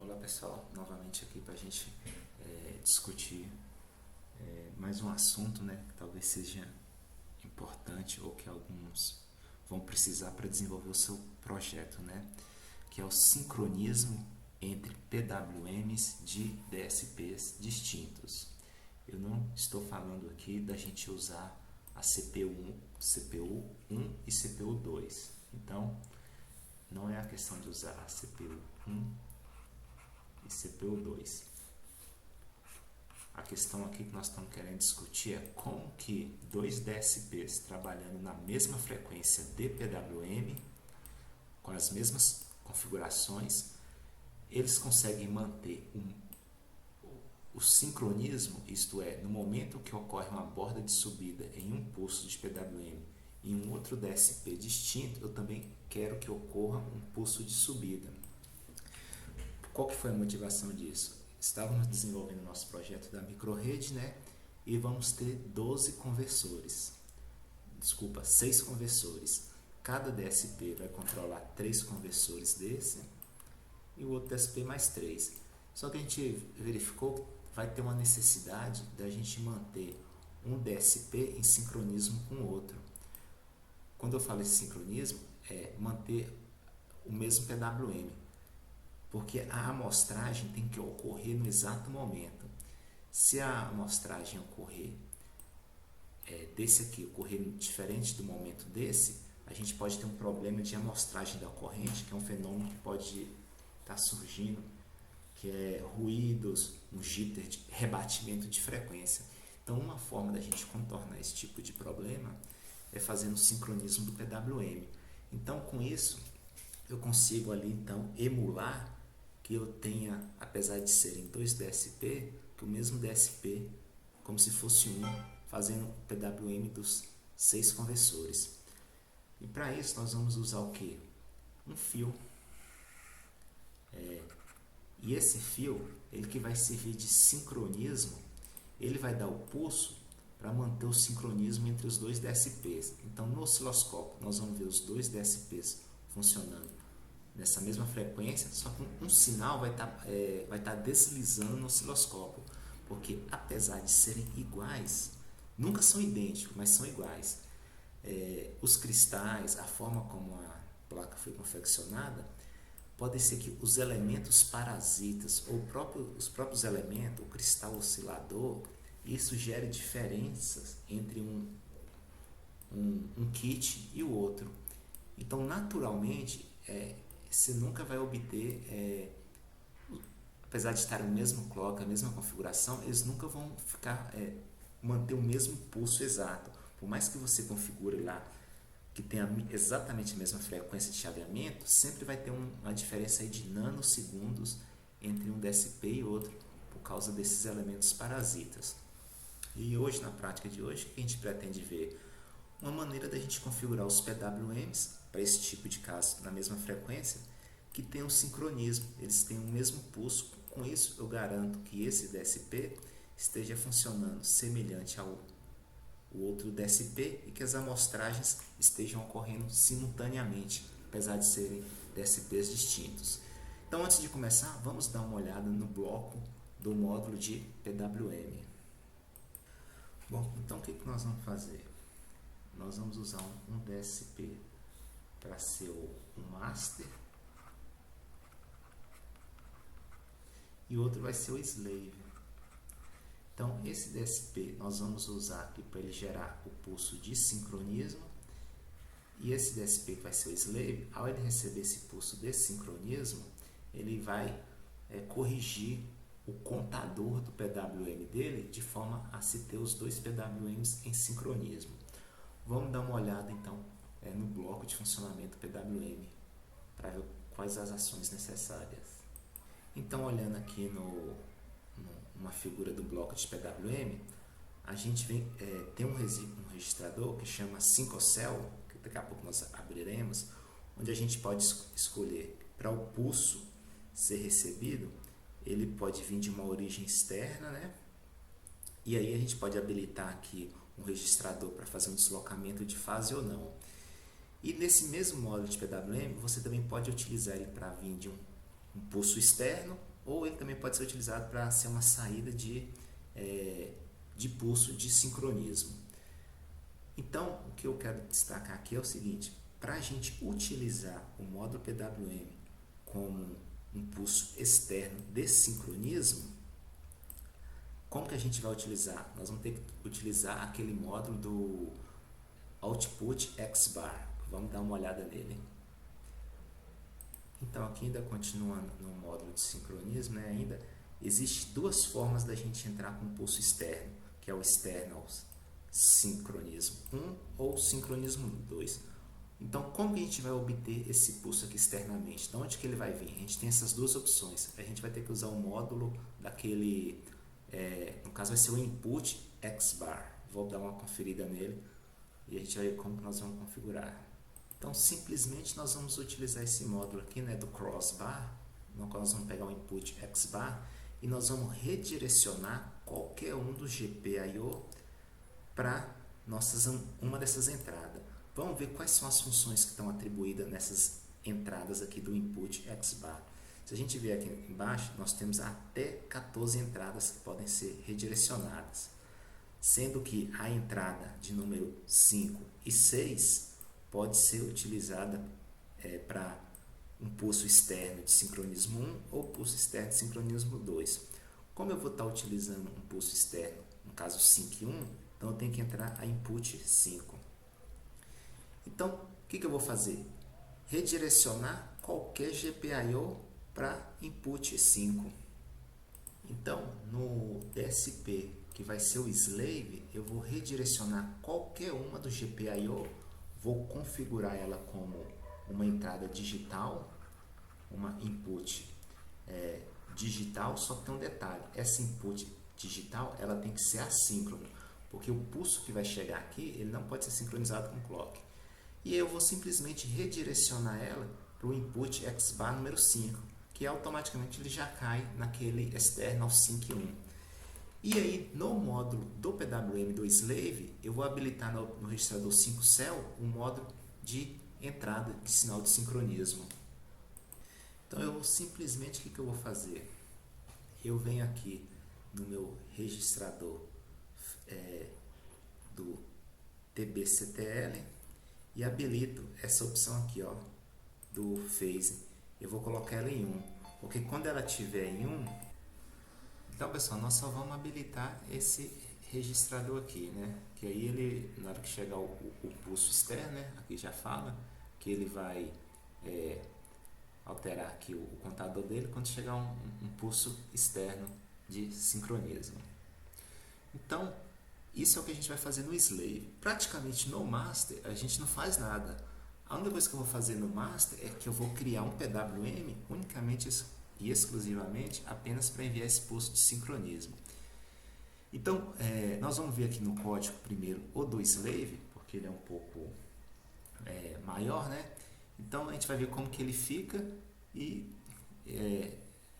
Olá pessoal, novamente aqui para a gente discutir mais um assunto, né, que talvez seja importante ou que alguns vão precisar para desenvolver o seu projeto, né, que é o sincronismo entre PWMs de DSPs distintos. Eu não estou falando aqui da gente usar a CPU1 e CPU2. Então, não é a questão de usar a CPU1 e CPU2. A questão aqui que nós estamos querendo discutir é como que dois DSPs trabalhando na mesma frequência de PWM, com as mesmas configurações, eles conseguem manter o sincronismo, isto é, no momento que ocorre uma borda de subida em um pulso de PWM e em um outro DSP distinto, eu também quero que ocorra um pulso de subida. Qual que foi a motivação disso? Estávamos desenvolvendo nosso projeto da microrede, né? E vamos ter 6 conversores. Cada DSP vai controlar 3 conversores desse e o outro DSP mais 3. Só que a gente verificou que vai ter uma necessidade da gente manter um DSP em sincronismo com o outro. Quando eu falo em sincronismo, é manter o mesmo PWM, porque a amostragem tem que ocorrer no exato momento. Se a amostragem ocorrer desse aqui, ocorrer diferente do momento desse, a gente pode ter um problema de amostragem da corrente, que é um fenômeno que pode estar surgindo, que é ruídos, um jitter, de rebatimento de frequência. Então, uma forma da gente contornar esse tipo de problema é fazendo o sincronismo do PWM. Então, com isso, eu consigo ali, então, emular que eu tenha, apesar de serem 2 DSP, que o mesmo DSP, como se fosse um, fazendo o PWM dos 6 conversores. E para isso nós vamos usar o que? Um fio. E esse fio, ele que vai servir de sincronismo, ele vai dar o pulso para manter o sincronismo entre os 2 DSPs. Então no osciloscópio nós vamos ver os 2 DSPs funcionando nessa mesma frequência, só que um sinal vai estar deslizando no osciloscópio, porque apesar de serem iguais, nunca são idênticos, mas são iguais. Os cristais, a forma como a placa foi confeccionada, pode ser que os elementos parasitas ou os próprios elementos, o cristal oscilador, isso gere diferenças entre um kit e o outro. Então, naturalmente, você nunca vai obter, apesar de estar no mesmo clock, a mesma configuração, eles nunca vão manter o mesmo pulso exato. Por mais que você configure lá que tenha exatamente a mesma frequência de chaveamento, sempre vai ter uma diferença aí de nanosegundos entre um DSP e outro, por causa desses elementos parasitas. E hoje, na prática de hoje, o que a gente pretende ver? Uma maneira da gente configurar os PWMs para esse tipo de caso na mesma frequência, que tem um sincronismo, eles têm o mesmo pulso. Com isso eu garanto que esse DSP esteja funcionando semelhante ao outro DSP e que as amostragens estejam ocorrendo simultaneamente, apesar de serem DSPs distintos. Então, antes de começar, vamos dar uma olhada no bloco do módulo de PWM. Bom, então o que nós vamos fazer? Nós vamos usar um DSP para ser o master e o outro vai ser o slave. Então, esse DSP nós vamos usar aqui para ele gerar o pulso de sincronismo, e esse DSP que vai ser o slave, ao ele receber esse pulso de sincronismo, ele vai corrigir o contador do PWM dele de forma a se ter os 2 PWMs em sincronismo. Vamos dar uma olhada então no bloco de funcionamento PWM para ver quais as ações necessárias. Então, olhando aqui uma figura do bloco de PWM, a gente tem um registrador que chama 5cell, que daqui a pouco nós abriremos, onde a gente pode escolher para o pulso ser recebido, ele pode vir de uma origem externa, né? E aí a gente pode habilitar aqui um registrador para fazer um deslocamento de fase ou não. E nesse mesmo módulo de PWM, você também pode utilizar ele para vir de um pulso externo ou ele também pode ser utilizado para ser uma saída de pulso de sincronismo. Então, o que eu quero destacar aqui é o seguinte: para a gente utilizar o módulo PWM como um pulso externo de sincronismo, como que a gente vai utilizar? Nós vamos ter que utilizar aquele módulo do Output X-Bar. Vamos dar uma olhada nele. Então, aqui ainda continuando no módulo de sincronismo, né, ainda existem duas formas da gente entrar com pulso externo, que é o external sincronismo 1 ou sincronismo 2. Então, como que a gente vai obter esse pulso aqui externamente? De onde que ele vai vir? A gente tem essas duas opções. A gente vai ter que usar o módulo daquele, no caso vai ser o Input X-Bar. Vou dar uma conferida nele e a gente vai ver como que nós vamos configurar. Então, simplesmente nós vamos utilizar esse módulo aqui, né, do crossbar, no qual nós vamos pegar o Input X-Bar e nós vamos redirecionar qualquer um dos GPIO para uma dessas entradas. Vamos ver quais são as funções que estão atribuídas nessas entradas aqui do Input X-Bar. Se a gente ver aqui embaixo, nós temos até 14 entradas que podem ser redirecionadas, sendo que a entrada de número 5 e 6 pode ser utilizada para um pulso externo de sincronismo 1 ou pulso externo de sincronismo 2. Como eu vou estar utilizando um pulso externo, no caso 5 e 1, então eu tenho que entrar a input 5. Então, o que eu vou fazer? Redirecionar qualquer GPIO para input 5. Então, no DSP, que vai ser o slave, eu vou redirecionar qualquer uma do GPIO, vou configurar ela como uma entrada digital, uma input digital, só que tem um detalhe: essa input digital ela tem que ser assíncrona, porque o pulso que vai chegar aqui ele não pode ser sincronizado com o clock. E eu vou simplesmente redirecionar ela para o input X-Bar número 5, que automaticamente ele já cai naquele external 5 e 1. E aí, no módulo do PWM do slave, eu vou habilitar no registrador 5 cell um módulo de entrada de sinal de sincronismo. Então, eu simplesmente, o que eu vou fazer? Eu venho aqui no meu registrador do TBCTL e habilito essa opção aqui, ó, do phase. Eu vou colocar ela em 1, porque quando ela estiver em 1, então, pessoal, nós só vamos habilitar esse registrador aqui, né? Que aí ele, na hora que chegar o pulso externo, né? Aqui já fala que ele vai alterar aqui o contador dele quando chegar um pulso externo de sincronismo. Então, isso é o que a gente vai fazer no slave. Praticamente no master a gente não faz nada. A única coisa que eu vou fazer no master é que eu vou criar um PWM unicamente e exclusivamente apenas para enviar esse pulso de sincronismo. Então, nós vamos ver aqui no código primeiro o do slave, porque ele é um pouco maior, né? Então, a gente vai ver como que ele fica e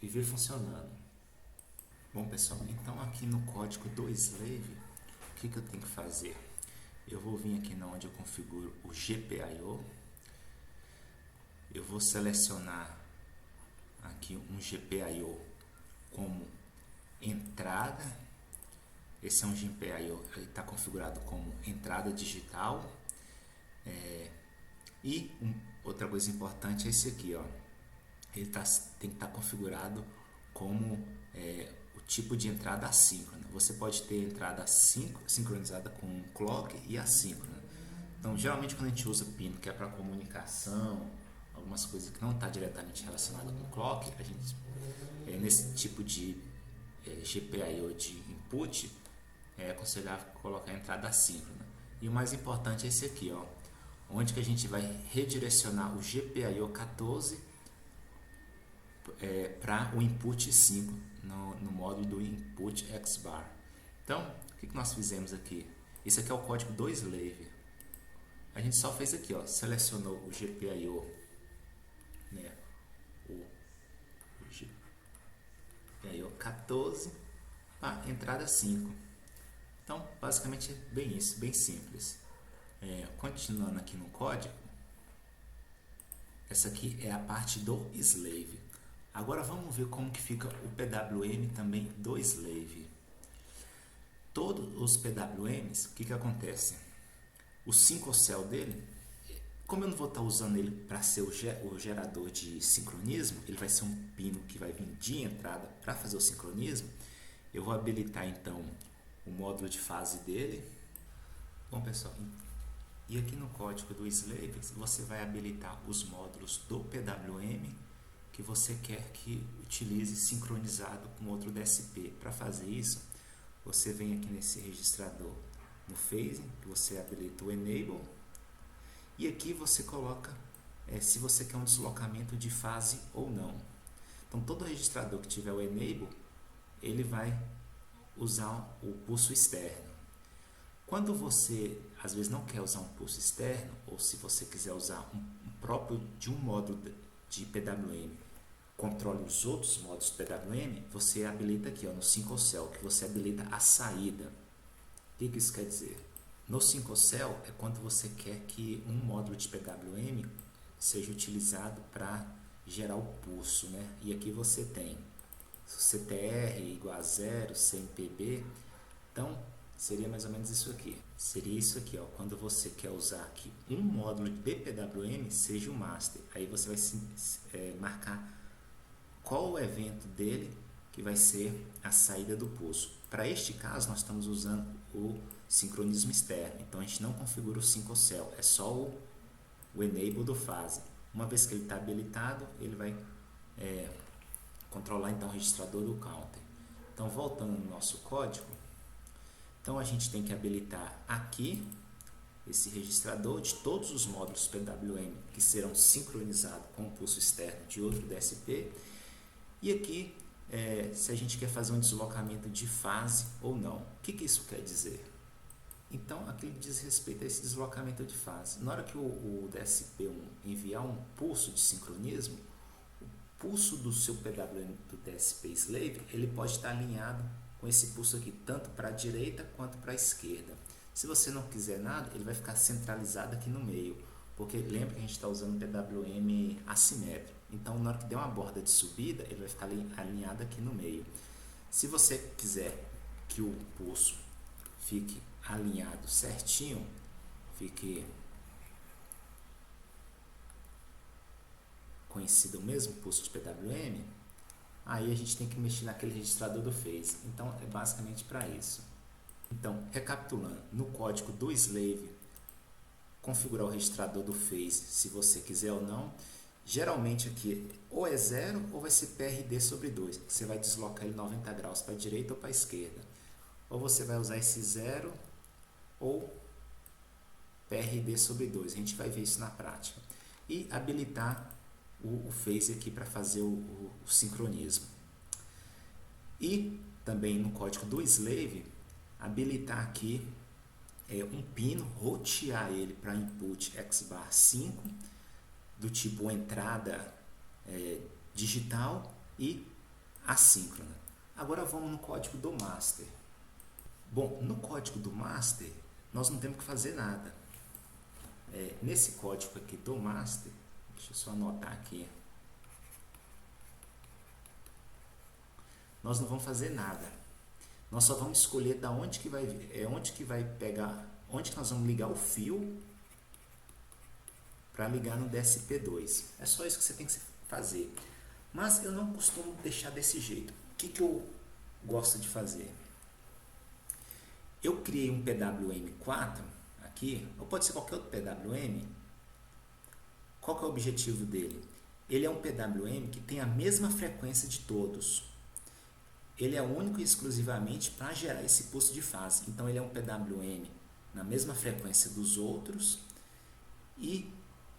ver funcionando. Bom, pessoal, então aqui no código do slave, o que eu tenho que fazer? Eu vou vir aqui na onde eu configuro o GPIO, eu vou selecionar aqui um GPIO como entrada. Esse é um GPIO, ele está configurado como entrada digital. Outra coisa importante é esse aqui, ó. Ele tem que estar configurado como o tipo de entrada assíncrona. Você pode ter entrada sincronizada com clock e assíncrona. Então, geralmente quando a gente usa pino que é para comunicação, algumas coisas que não está diretamente relacionadas com clock, a gente nesse tipo de GPIO de input é aconselhável colocar a entrada assíncrona. E o mais importante é esse aqui, ó, onde que a gente vai redirecionar o GPIO 14 para o input 5 no módulo do input X-Bar. Então, o que nós fizemos aqui? Esse aqui é o código do slave. A gente só fez aqui, ó, selecionou o GPIO, né, o GPIO 14 para entrada 5. Então, basicamente é bem isso, bem simples. Continuando aqui no código, essa aqui é a parte do slave. Agora vamos ver como que fica o PWM também do Slave. Todos os PWMs, o que acontece? O single cell dele, como eu não vou estar usando ele para ser o gerador de sincronismo, ele vai ser um pino que vai vir de entrada para fazer o sincronismo. Eu vou habilitar então o módulo de fase dele. Bom pessoal, e aqui no código do Slave você vai habilitar os módulos do PWM que você quer que utilize sincronizado com outro DSP. Para fazer isso, você vem aqui nesse registrador no phasing, que você habilita o enable, e aqui você coloca se você quer um deslocamento de fase ou não. Então todo registrador que tiver o enable, ele vai usar o pulso externo. Quando você às vezes não quer usar um pulso externo, ou se você quiser usar um próprio de um módulo de PWM, controle os outros módulos do PWM, você habilita aqui no single cell, que você habilita a saída. O que isso quer dizer? No single cell é quando você quer que um módulo de PWM seja utilizado para gerar o pulso, né? E aqui você tem CTR igual a 0, CMPB, então seria mais ou menos isso aqui. Seria isso aqui, ó, quando você quer usar que um módulo de PWM seja o master. Aí você vai marcar qual o evento dele que vai ser a saída do pulso. Para este caso, nós estamos usando o sincronismo externo. Então, a gente não configura o single cell, é só o enable do phase. Uma vez que ele está habilitado, ele vai controlar então o registrador do counter. Então, voltando no nosso código, então a gente tem que habilitar aqui esse registrador de todos os módulos PWM que serão sincronizados com o pulso externo de outro DSP. E aqui, se a gente quer fazer um deslocamento de fase ou não. O que isso quer dizer? Então, aqui diz respeito a esse deslocamento de fase. Na hora que o DSP1 enviar um pulso de sincronismo, o pulso do seu PWM do DSP Slave, ele pode estar alinhado com esse pulso aqui, tanto para a direita quanto para a esquerda. Se você não quiser nada, ele vai ficar centralizado aqui no meio, porque lembra que a gente está usando PWM assimétrico. Então, na hora que der uma borda de subida, ele vai ficar alinhado aqui no meio. Se você quiser que o pulso fique alinhado certinho, fique conhecido o mesmo pulso de PWM, aí a gente tem que mexer naquele registrador do phase. Então, é basicamente para isso. Então, recapitulando, no código do Slave, configurar o registrador do phase, se você quiser ou não. Geralmente aqui ou é 0 ou vai ser PRD sobre 2. Você vai deslocar ele 90 graus para a direita ou para a esquerda. Ou você vai usar esse 0 ou PRD sobre 2. A gente vai ver isso na prática. E habilitar o phase aqui para fazer o sincronismo. E também no código do Slave, habilitar aqui um pino, rotear ele para input X-bar 5, do tipo entrada digital e assíncrona. Agora vamos no código do master. Bom, no código do master nós não temos que fazer nada. Nesse código aqui do master, deixa eu só anotar aqui, nós não vamos fazer nada. Nós só vamos escolher da onde que vai pegar, onde que nós vamos ligar o fio para ligar no DSP2. É só isso que você tem que fazer. Mas eu não costumo deixar desse jeito. O que eu gosto de fazer? Eu criei um PWM4 aqui, ou pode ser qualquer outro PWM. Qual que é o objetivo dele? Ele é um PWM que tem a mesma frequência de todos. Ele é único e exclusivamente para gerar esse pulso de fase. Então ele é um PWM na mesma frequência dos outros e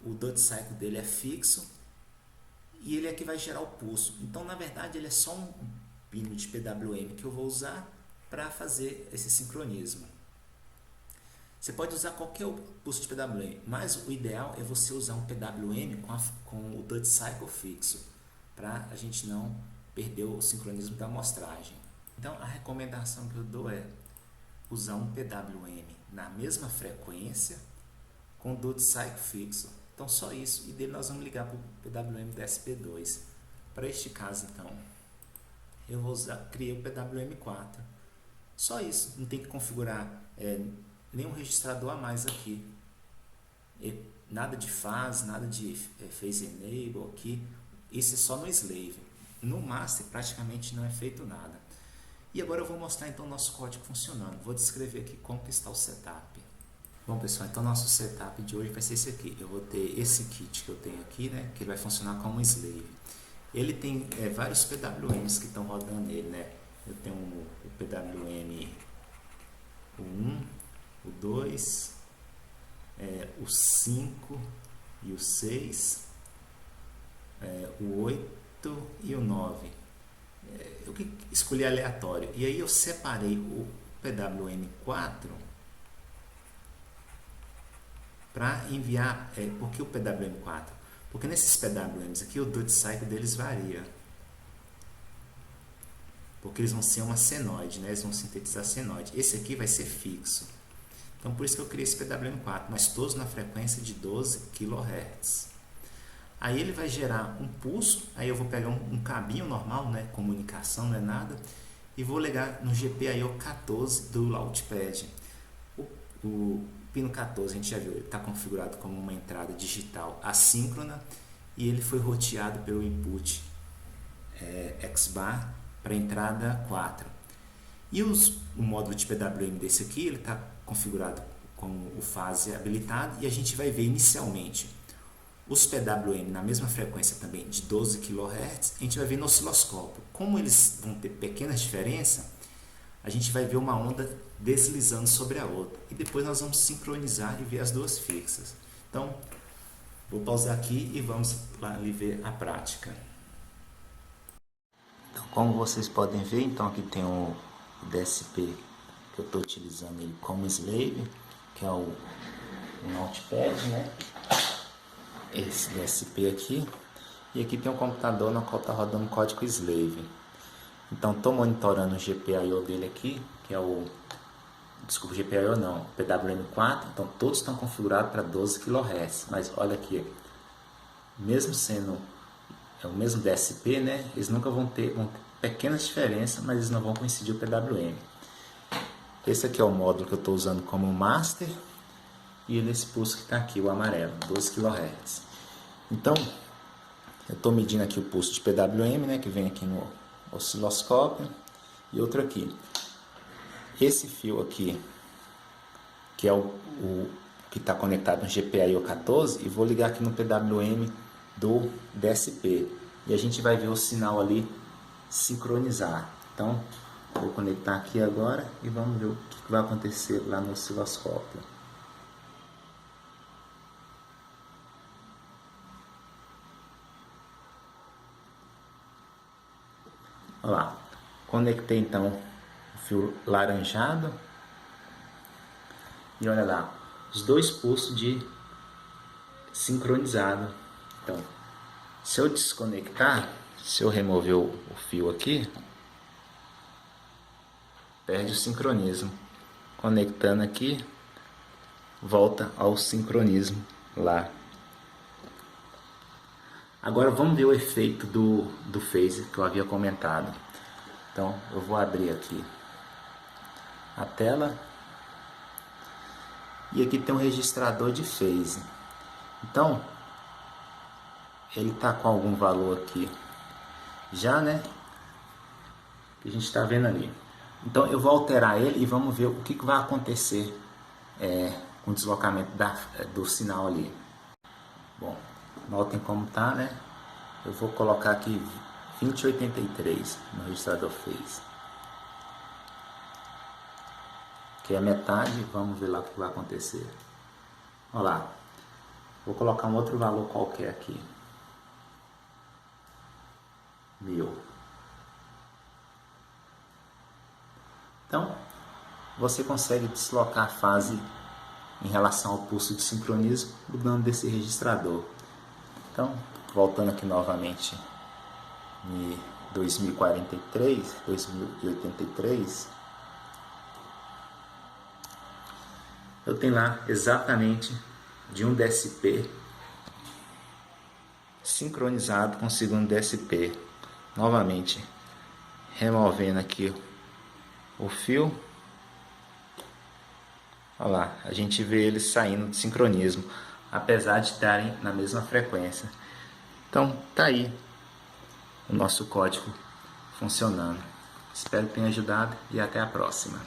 o duty cycle dele é fixo e ele é que vai gerar o pulso. Então, na verdade, ele é só um pino de PWM que eu vou usar para fazer esse sincronismo. Você pode usar qualquer pulso de PWM, mas o ideal é você usar um PWM com o duty cycle fixo, para a gente não perder o sincronismo da amostragem. Então, a recomendação que eu dou é usar um PWM na mesma frequência com duty cycle fixo. Então, só isso. E dele nós vamos ligar para o PWM DSP2 Para este caso, então, eu vou criei o PWM4. Só isso, não tem que configurar nenhum registrador a mais aqui. Nada de fase, nada de phase enable aqui. Isso é só no slave. No master praticamente não é feito nada. E agora eu vou mostrar então o nosso código funcionando. Vou descrever aqui como que está o setup. Bom pessoal, então nosso setup de hoje vai ser esse aqui. Eu vou ter esse kit que eu tenho aqui, né, que ele vai funcionar como slave. Ele tem vários PWMs que estão rodando nele, né. Eu tenho o PWM, o 1, o 2, o 5 e o 6, o 8 e o 9. Eu escolhi aleatório. E aí eu separei o PWM4 para enviar. Por que o PWM4? Porque nesses PWMs aqui o duty cycle deles varia. Porque eles vão ser uma senoide, né? Eles vão sintetizar senoide. Esse aqui vai ser fixo. Então por isso que eu criei esse PWM4, mas todos na frequência de 12 kHz. Aí ele vai gerar um pulso, aí eu vou pegar um cabinho normal, né? Comunicação, não é nada, e vou ligar no GPIO 14 do Launchpad. O pino 14, a gente já viu, ele está configurado como uma entrada digital assíncrona e ele foi roteado pelo input X-bar para a entrada 4. E o módulo de PWM desse aqui, ele está configurado com o fase habilitado e a gente vai ver inicialmente os PWM na mesma frequência também de 12 kHz, a gente vai ver no osciloscópio. Como eles vão ter pequenas diferenças, a gente vai ver uma onda deslizando sobre a outra. E depois nós vamos sincronizar e ver as duas fixas. Então, vou pausar aqui e vamos lá ali ver a prática. Então, como vocês podem ver, então aqui tem o DSP que eu estou utilizando ele como slave, que é o Launchpad, né? Esse DSP aqui, e aqui tem um computador no qual está rodando código slave. Então estou monitorando o GPIO dele aqui, que é o, desculpa, GPIO não, o PWM4. Então todos estão configurados para 12 kHz, mas olha aqui, mesmo sendo o mesmo DSP, né, eles nunca vão ter pequenas diferenças, mas eles não vão coincidir o PWM. Esse aqui é o módulo que eu estou usando como master, e esse pulso que está aqui, o amarelo, 12 kHz. Então, eu estou medindo aqui o pulso de PWM, né, que vem aqui no osciloscópio, e outro aqui. Esse fio aqui, que é o que está conectado no GPIO 14, e vou ligar aqui no PWM do DSP. E a gente vai ver o sinal ali sincronizar. Então, vou conectar aqui agora e vamos ver o que vai acontecer lá no osciloscópio. Olha lá, conectei então o fio laranjado e olha lá, os dois pulsos de sincronizado. Então, se eu desconectar, se eu remover o fio aqui, perde o sincronismo. Conectando aqui, volta ao sincronismo lá. Agora vamos ver o efeito do phase que eu havia comentado. Então eu vou abrir aqui a tela e aqui tem um registrador de phase. Então ele está com algum valor aqui já, né? Que a gente está vendo ali. Então eu vou alterar ele e vamos ver o que vai acontecer com o deslocamento do sinal ali. Bom, notem como tá, né? Eu vou colocar aqui 2083 no registrador phase, que é metade. Vamos ver lá o que vai acontecer. Olha lá, vou colocar um outro valor qualquer aqui, 1000. Então você consegue deslocar a fase em relação ao pulso de sincronismo mudando desse registrador. Então, voltando aqui novamente em 2083, eu tenho lá exatamente de um DSP sincronizado com o segundo DSP. novamente removendo aqui o fio. Olha lá, a gente vê eles saindo de sincronismo, apesar de estarem na mesma frequência. Então tá aí o nosso código funcionando. Espero que tenha ajudado e até a próxima.